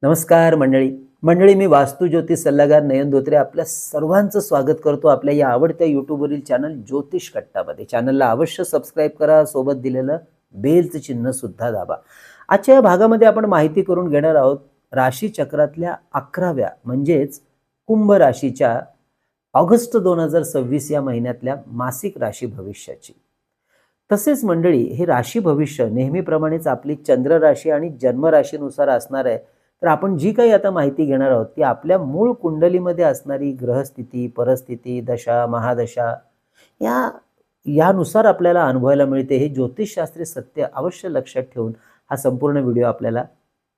नमस्कार मंडळी मी वास्तू ज्योतिष सल्लागार नयन धोत्रे आपल्या सर्वांचं स्वागत करतो आपल्या या आवडत्या यूट्यूबवरील चॅनल ज्योतिष कट्टामध्ये। चॅनलला अवश्य सबस्क्राईब करा, सोबत दिलेलं बेलचं चिन्ह सुद्धा दाबा। आजच्या या भागामध्ये आपण माहिती करून घेणार आहोत राशी चक्रातल्या 11व्या म्हणजेच कुंभ राशीच्या ऑगस्ट 2026 या महिन्यातल्या मासिक राशी भविष्याची। तसेच मंडळी, हे राशी भविष्य नेहमीप्रमाणेच आपली चंद्र राशी आणि जन्म राशीनुसार असणार आहे। तर आपण जी काही आता माहिती घेणार आहोत ती आपल्या मूळ कुंडलीमध्ये असणारी ग्रहस्थिती, परिस्थिती, दशा, महादशा यानुसार आपल्याला अनुभवायला मिळते। हे ज्योतिषशास्त्रीय सत्य अवश्य लक्षात ठेवून हा संपूर्ण व्हिडिओ आपल्याला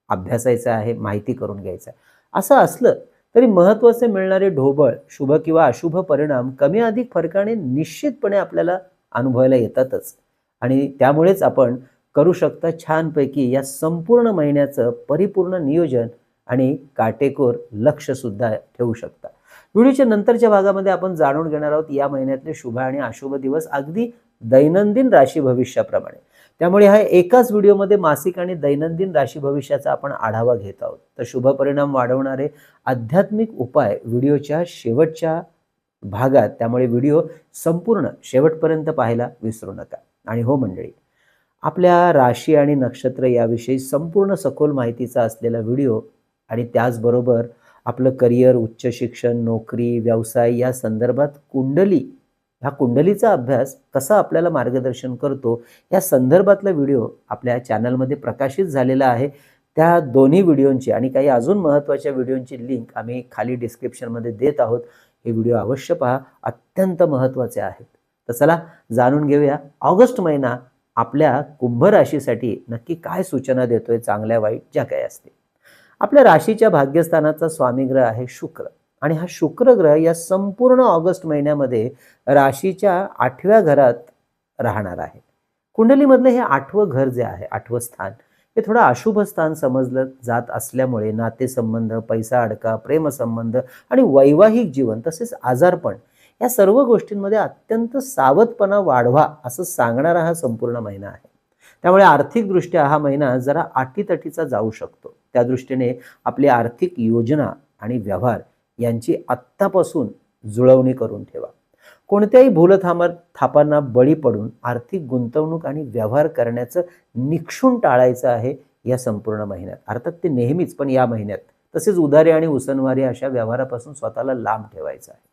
अभ्यासायचा आहे, माहिती करून घ्यायचा आहे। असं असलं तरी महत्त्वाचे मिळणारे ढोबळ शुभ किंवा अशुभ परिणाम कमी अधिक फरकाने निश्चितपणे आपल्याला अनुभवायला येतातच आणि त्यामुळेच आपण करू शकता छानपैकी या संपूर्ण महिन्याचं परिपूर्ण नियोजन आणि काटेकोर लक्ष सुद्धा ठेवू शकता। व्हिडिओच्या नंतरच्या भागामध्ये आपण जाणून घेणार आहोत या महिन्यातले शुभ आणि अशुभ दिवस अगदी दैनंदिन राशी भविष्याप्रमाणे। त्यामुळे हा एकाच व्हिडिओमध्ये मासिक आणि दैनंदिन राशी भविष्याचा आपण आढावा घेत आहोत। तर शुभ परिणाम वाढवणारे आध्यात्मिक उपाय व्हिडिओच्या शेवटच्या भागात, त्यामुळे व्हिडिओ संपूर्ण शेवटपर्यंत पाहायला विसरू नका। आणि हो मंडळी, आपल्या राशी आणि नक्षत्र याविषयी संपूर्ण सखोल माहितीचा असलेला व्हिडिओ आणि त्याचबरोबर आपलं करिअर, उच्च शिक्षण, नोकरी, व्यवसाय या संदर्भात ह्या कुंडलीचा अभ्यास कसा आपल्याला मार्गदर्शन करतो या संदर्भातला व्हिडिओ आपल्या चॅनलमध्ये प्रकाशित झालेला आहे। त्या दोन्ही व्हिडिओंची आणि काही अजून महत्त्वाच्या व्हिडिओंची लिंक आम्ही खाली डिस्क्रिप्शनमध्ये देत आहोत। हे व्हिडिओ अवश्य पहा, अत्यंत महत्त्वाचे आहेत। तर चला जाणून घेऊया ऑगस्ट महिना आपल्या कुंभ राशीसाठी नक्की काय सूचना देतोय, चांगल्या वाईट ज्या काही असते। आपल्या राशीच्या भाग्यस्थानाचा स्वामी ग्रह आहे शुक्र आणि हा शुक्र ग्रह या संपूर्ण ऑगस्ट महिन्यामध्ये राशीच्या 8व्या घरात राहणार आहे। कुंडलीमधलं हे 8वं घर जे आहे, 8वं स्थान, हे थोडं अशुभ स्थान समजलं जात असल्यामुळे नातेसंबंध, पैसा अडका, प्रेमसंबंध आणि वैवाहिक जीवन तसेच आजारपण या सर्व गोष्टींमध्ये अत्यंत सावधपणा वाढवा असं सांगणारा हा संपूर्ण महिना आहे। त्यामुळे आर्थिकदृष्ट्या हा महिना जरा अटीतटीचा जाऊ शकतो। त्या दृष्टीने आपली आर्थिक योजना आणि व्यवहार यांची आत्तापासून जुळवणी करून ठेवा। कोणत्याही भूलथापांना बळी पडून आर्थिक गुंतवणूक आणि व्यवहार करण्याचं निक्षून टाळायचं आहे या संपूर्ण महिन्यात। अर्थात ते नेहमीच, पण या महिन्यात तसेच उधारी आणि उसनवारी अशा व्यवहारापासून स्वतःला लांब ठेवायचं आहे।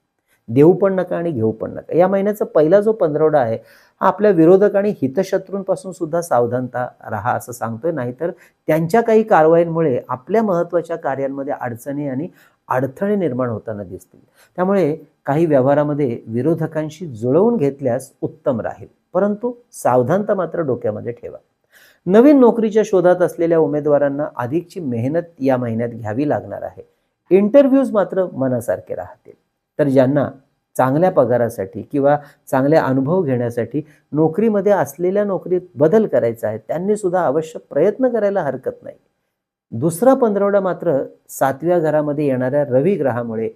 देऊ पण नका आणि घेऊ पण नका। या महिन्याचा पहिला जो पंधरवडा आहे हा आपल्या विरोधक आणि हितशत्रूंपासून सुद्धा सावधानता राहा असं सांगतोय, नाहीतर त्यांच्या काही कारवाईंमुळे आपल्या महत्त्वाच्या कार्यांमध्ये अडचणी आणि अडथळे निर्माण होताना दिसतील। त्यामुळे काही व्यवहारामध्ये विरोधकांशी जुळवून घेतल्यास उत्तम राहील, परंतु सावधानता मात्र डोक्यामध्ये ठेवा। नवीन नोकरीच्या शोधात असलेल्या उमेदवारांना अधिकची मेहनत या महिन्यात घ्यावी लागणार आहे। इंटरव्ह्यूज मात्र मनासारखे राहतील। तर ज्यांना चांगल्या पगारासाठी किंवा चांगले अनुभव घेण्यासाठी नोकरीमध्ये असलेल्या नोकरीत बदल करायचा आहे, त्यांनी सुद्धा अवश्य प्रयत्न करायला हरकत नाही। दुसरा पंधरवडा मात्र 7व्या घरामध्ये येणाऱ्या रवी ग्रहामुळे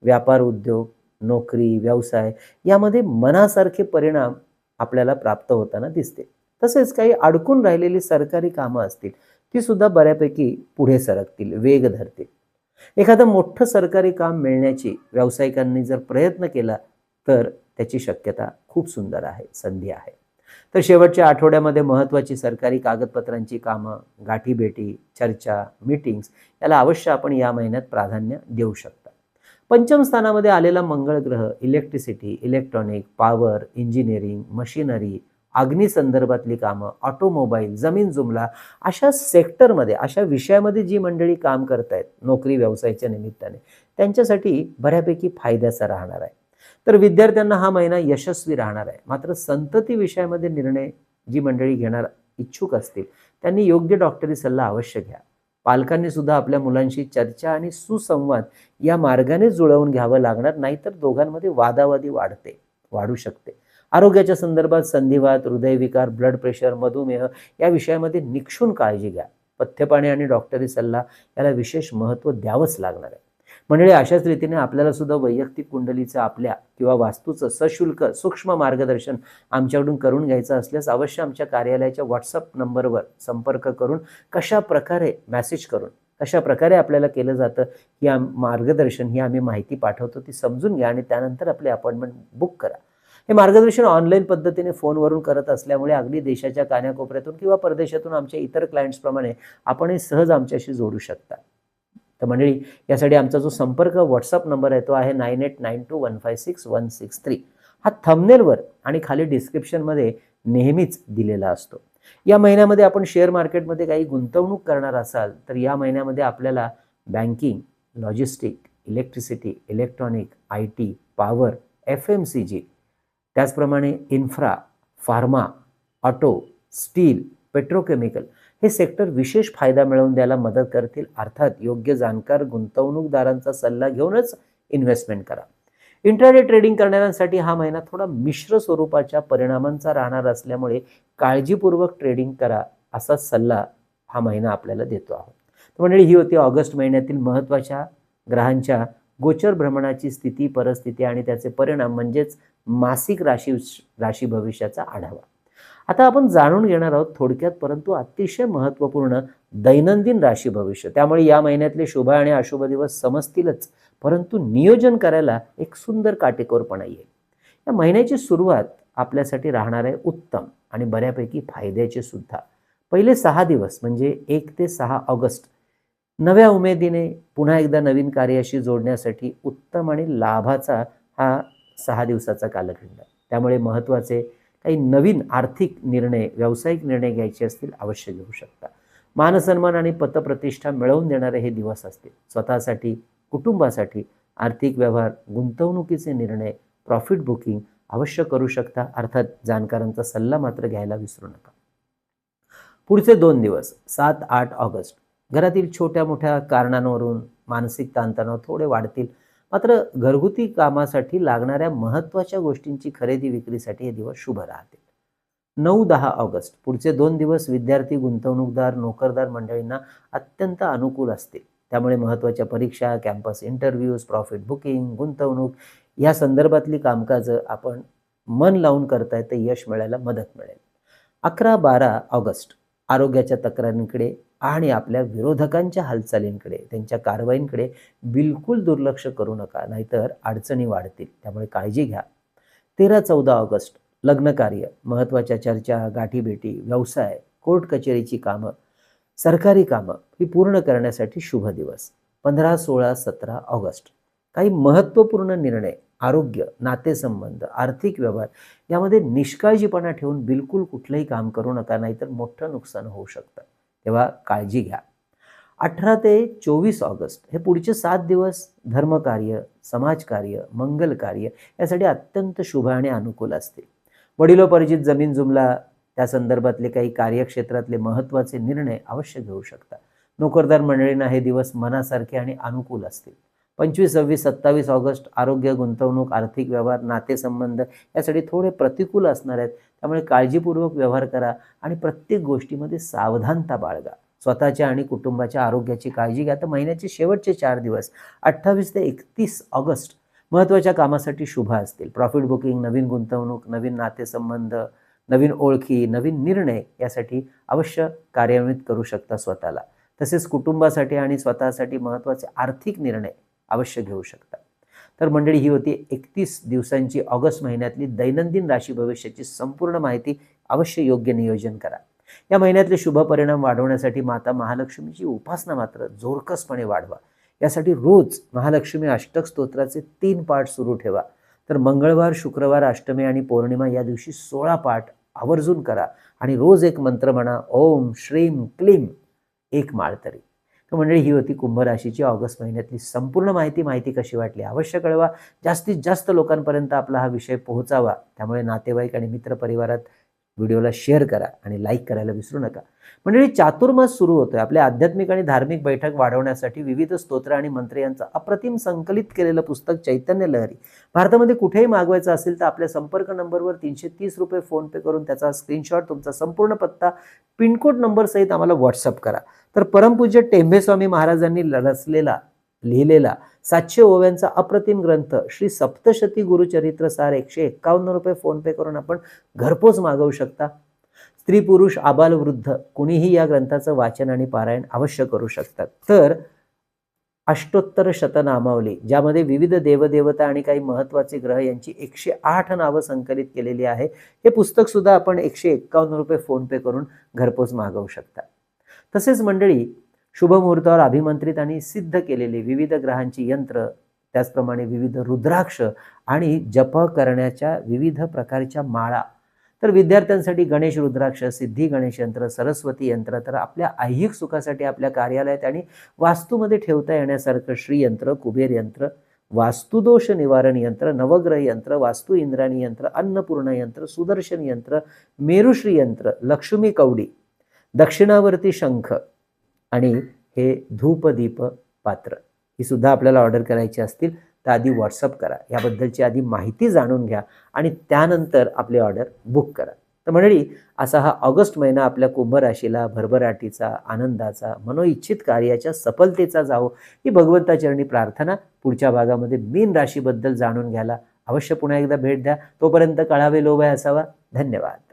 व्यापार, उद्योग, नोकरी, व्यवसाय यामध्ये मनासारखे परिणाम आपल्याला प्राप्त होताना दिसते। तसेच काही अडकून राहिलेली सरकारी कामं असतील ती सुद्धा बऱ्यापैकी पुढे सरकतील, वेग धरतील। एखादं मोठं सरकारी काम मिळण्याची व्यावसायिकांनी जर प्रयत्न केला तर त्याची शक्यता खूप सुंदर आहे, संधी आहे। तर शेवटच्या आठवड्यामध्ये महत्त्वाची सरकारी कागदपत्रांची कामं, गाठीभेटी, चर्चा, मीटिंग्स याला अवश्य आपण या महिन्यात प्राधान्य देऊ शकता। पंचम स्थानामध्ये आलेला मंगळ ग्रह electricity, electronic, power, engineering, machinery, अग्नी संदर्भातली कामं, ऑटोमोबाईल, जमीन जुमला अशा सेक्टरमध्ये, अशा विषयामध्ये जी मंडळी काम करतायत नोकरी व्यवसायाच्या निमित्ताने, त्यांच्यासाठी बऱ्यापैकी फायद्याचा राहणार आहे। तर विद्यार्थ्यांना हा महिना यशस्वी राहणार आहे। मात्र संतती विषयामध्ये निर्णय जी मंडळी घेणार इच्छुक असतील त्यांनी योग्य डॉक्टरी सल्ला अवश्य घ्या। पालकांनी सुद्धा आपल्या मुलांशी चर्चा आणि सुसंवाद या मार्गाने जुळवून घ्यावं लागणार, नाहीतर दोघांमध्ये वादावादी वाढू शकते। आरोग्याच्या संदर्भात संधिवात, हृदयविकार, ब्लड प्रेशर, मधुमेह या विषयामध्ये निक्षून काळजी घ्या। पथ्यपाणी आणि डॉक्टरी सल्ला याला विशेष महत्त्व द्यावंच लागणार आहे। मंडळी, अशाच रीतीने आपल्याला सुद्धा वैयक्तिक कुंडलीचं आपल्या किंवा वास्तूचं सशुल्क सूक्ष्म मार्गदर्शन आमच्याकडून करून घ्यायचं असल्यास अवश्य आमच्या कार्यालयाच्या व्हॉट्सअप नंबरवर संपर्क करून कशा प्रकारे मेसेज करून कशा प्रकारे आपल्याला केलं जातं ही मार्गदर्शन ही आम्ही माहिती पाठवतो, ती समजून घ्या आणि त्यानंतर आपली अपॉइंटमेंट बुक करा. हे मार्गदर्शन ऑनलाईन पद्धतीने फोनवरून करत असल्यामुळे अगदी देशाच्या कानाकोपऱ्यातून किंवा परदेशातून आमच्या इतर क्लायंट्सप्रमाणे आपणही सहज आमच्याशी जोडू शकता. तर मंडळी, यासाठी आमचा जो संपर्क व्हॉट्सअप नंबर आहे तो आहे 9892156163. हा थंबनेलवर आणि खाली डिस्क्रिप्शनमध्ये नेहमीच दिलेला असतो. या महिन्यामध्ये आपण शेअर मार्केटमध्ये काही गुंतवणूक करणार असाल तर या महिन्यामध्ये आपल्याला banking, logistic, electricity, electronic, IT, power, FMCG, त्याचप्रमाणे infra, pharma, auto, steel, petrochemical हे सेक्टर विशेष फायदा मिळवून द्यायला मदत करतील. अर्थात योग्य जाणकार गुंतवणूकदारांचा सल्ला घेऊनच इन्व्हेस्टमेंट करा. इंट्राडे ट्रेडिंग करणाऱ्यांसाठी हा महिना थोडा मिश्र स्वरूपाच्या परिणामांचा राहणार असल्यामुळे काळजीपूर्वक ट्रेडिंग करा असा सल्ला हा महिना आपल्याला देतो आहोत. तर मंडळी, ही होती ऑगस्ट महिन्यातील महत्त्वाच्या ग्रहांच्या गोचर भ्रमणाची स्थिती, परिस्थिती आणि त्याचे परिणाम म्हणजेच मासिक राशी भविष्याचा आढावा. आता आपण जाणून घेणार आहोत थोडक्यात परंतु अतिशय महत्त्वपूर्ण दैनंदिन राशी भविष्य. त्यामुळे या महिन्यातले शुभ आणि अशुभ दिवस समजतीलच, परंतु नियोजन करायला एक सुंदर काटेकोरपणा येईल. या महिन्याची सुरुवात आपल्यासाठी राहणार आहे उत्तम आणि बऱ्यापैकी फायद्याचे सुद्धा. पहिले 6 दिवस म्हणजे 1 ते 6 ऑगस्ट नव्या उमेदीने पुन्हा एकदा नवीन कार्याशी जोडण्यासाठी उत्तम आणि लाभाचा हा 6 दिवसाचा कालखंड. त्यामुळे महत्त्वाचे काही नवीन आर्थिक निर्णय, व्यावसायिक निर्णय घ्यायचे असतील अवश्य घेऊ शकता. मानसन्मान आणि पतप्रतिष्ठा मिळवून देणारे हे दिवस असतील. स्वतःसाठी, कुटुंबासाठी आर्थिक व्यवहार, गुंतवणुकीचे निर्णय, प्रॉफिट बुकिंग अवश्य करू शकता. अर्थात जाणकारांचा सल्ला मात्र घ्यायला विसरू नका. पुढचे 2 दिवस 7-8 ऑगस्ट घरातील छोट्या मोठ्या कारणांवरून मानसिक ताणतणाव थोडे वाढतील. मात्र घरगुती कामासाठी लागणाऱ्या महत्त्वाच्या गोष्टींची खरेदी विक्रीसाठी हे दिवस शुभ राहतील. 9-10 ऑगस्ट पुढचे 2 दिवस विद्यार्थी, गुंतवणूकदार, नोकरदार मंडळींना अत्यंत अनुकूल असतील. त्यामुळे महत्त्वाच्या परीक्षा, कॅम्पस इंटरव्ह्यूज, प्रॉफिट बुकिंग, गुंतवणूक या संदर्भातली कामकाजं आपण मन लावून करताय तर यश मिळायला मदत मिळेल. 11-12 ऑगस्ट आरोग्याच्या तक्रारींकडे आणि आपल्या विरोधकांच्या हालचालींकडे, त्यांच्या कारवाईंकडे बिलकुल दुर्लक्ष करू नका, नाहीतर अडचणी वाढतील. त्यामुळे काळजी घ्या. 13-14 ऑगस्ट लग्नकार्य, महत्त्वाच्या चर्चा, गाठीभेटी, व्यवसाय, कोर्ट कचेरीची कामं, सरकारी कामं ही पूर्ण करण्यासाठी शुभ दिवस. 15-16-17 ऑगस्ट काही महत्त्वपूर्ण निर्णय, आरोग्य, नातेसंबंध, आर्थिक व्यवहार यामध्ये निष्काळजीपणा ठेवून बिलकुल कुठलंही काम करू नका, नाहीतर मोठं नुकसान होऊ शकतं. तेव्हा काळजी घ्या. 18 ते 24 ऑगस्ट हे पुढचे 7 दिवस धर्मकार्य, समाजकार्य, मंगल कार्य यासाठी अत्यंत शुभ आणि अनुकूल असतील. वडिलोपार्जित जमीन जुमला त्या संदर्भातले काही कार्यक्षेत्रातले महत्त्वाचे निर्णय अवश्य घेऊ शकता. नोकरदार मंडळींना हे दिवस मनासारखे आणि अनुकूल असतील. 25, 26, 27 ऑगस्ट आरोग्य, गुंतवणूक, आर्थिक व्यवहार, नातेसंबंध यासाठी थोडे प्रतिकूल असणार आहेत. त्यामुळे काळजीपूर्वक व्यवहार करा आणि प्रत्येक गोष्टीमध्ये सावधानता बाळगा. स्वतःच्या आणि कुटुंबाच्या आरोग्याची काळजी घ्या. तर महिन्याचे शेवटचे 4 दिवस 28 ते 31 ऑगस्ट महत्त्वाच्या कामासाठी शुभ असतील. प्रॉफिट बुकिंग, नवीन गुंतवणूक, नवीन नातेसंबंध, नवीन ओळखी, नवीन निर्णय यासाठी अवश्य कार्यान्वित करू शकता स्वतःला. तसेच कुटुंबासाठी आणि स्वतःसाठी महत्त्वाचे आर्थिक निर्णय अवश्य घेऊ शकता. तर मंडळी, ही होती 31 दिवसांची ऑगस्ट महिन्यातली दैनंदिन राशी भविष्याची संपूर्ण माहिती. अवश्य योग्य नियोजन करा. या महिन्यातले शुभ परिणाम वाढवण्यासाठी माता महालक्ष्मीची उपासना मात्र जोरकसपणे वाढवा. यासाठी रोज महालक्ष्मी अष्टक स्तोत्राचे 3 पाठ सुरू ठेवा. तर मंगळवार, शुक्रवार, अष्टमी आणि पौर्णिमा या दिवशी 16 पाठ आवर्जून करा आणि रोज एक मंत्र म्हणा, ओम श्रीम क्लीम, एक माळ तरी. तर मंडळी, ही होती कुंभ राशीची ऑगस्ट महिन्यातली संपूर्ण माहिती कशी वाटली अवश्य कळवा. जास्तीत जास्त लोकांपर्यंत आपला हा विषय पोहोचावा. त्यामुळे नातेवाईक आणि मित्रपरिवारात व्हिडिओला शेअर करा आणि लाईक करायला विसरू नका. मंडळी, चातुर्मास सुरू होतोय. आपल्या आध्यात्मिक आणि धार्मिक बैठक वाढवण्यासाठी विविध स्तोत्र आणि मंत्र यांचं अप्रतिम संकलित केलेलं पुस्तक चैतन्य लहरी भारतामध्ये कुठेही मागवायचं असेल तर आपल्या संपर्क नंबरवर 330 रुपये फोनपे करून त्याचा स्क्रीनशॉट, तुमचा संपूर्ण पत्ता, पिनकोड नंबर सहित आम्हाला व्हॉट्सअप करा. तर परमपूज्य टेंभे स्वामी महाराजांनी लिहिलेला 700 ओव्यांचा अप्रतिम ग्रंथ श्री सप्तशती गुरुचरित्र सार 151 रुपये फोनपे करून आपण घरपोच मागवू शकता. स्त्री पुरुष आबाल वृद्ध कुणीही या ग्रंथाचं वाचन आणि पारायण अवश्य करू शकतात. तर अष्टोत्तर शतनामावली, ज्यामध्ये विविध देवदेवता आणि काही महत्त्वाचे ग्रह यांची 108 नावं संकलित केलेली आहे. हे पुस्तक सुद्धा आपण 151 रुपये फोनपे करून घरपोच मागवू शकता. तसेच मंडळी, शुभमुहूर्तावर अभिमंत्रित आणि सिद्ध केलेली विविध ग्रहांची यंत्र, त्याचप्रमाणे विविध रुद्राक्ष आणि जप करण्याच्या विविध प्रकारच्या माळा, तर विद्यार्थ्यांसाठी गणेश रुद्राक्ष, सिद्धी गणेश यंत्र, सरस्वती यंत्र, तर आपल्या ऐहिक सुखासाठी आपल्या कार्यालयात आणि वास्तूमध्ये ठेवता येण्यासारखं श्रीयंत्र, कुबेर यंत्र, वास्तुदोष निवारण यंत्र, नवग्रह यंत्र, वास्तु इंद्राणी यंत्र, अन्नपूर्ण यंत्र, सुदर्शन यंत्र, मेरुश्री यंत्र, लक्ष्मी कवडी, दक्षिणावर्ती शंख आणि हे धूपदीप पात्र, ही सुद्धा आपल्याला ऑर्डर करायची असतील तर आधी व्हॉट्सअप करा. याबद्दलची आधी माहिती जाणून घ्या आणि त्यानंतर आपली ऑर्डर बुक करा. तर मंडळी, असा हा ऑगस्ट महिना आपल्या कुंभ राशीला भरभराटीचा, आनंदाचा, मनोइच्छित कार्याच्या सफलतेचा जावो, ही भगवंताचरणी प्रार्थना. पुढच्या भागामध्ये मीन राशीबद्दल जाणून घ्यायला अवश्य पुन्हा एकदा भेट द्या. तोपर्यंत कळावे लोभय असावा. धन्यवाद.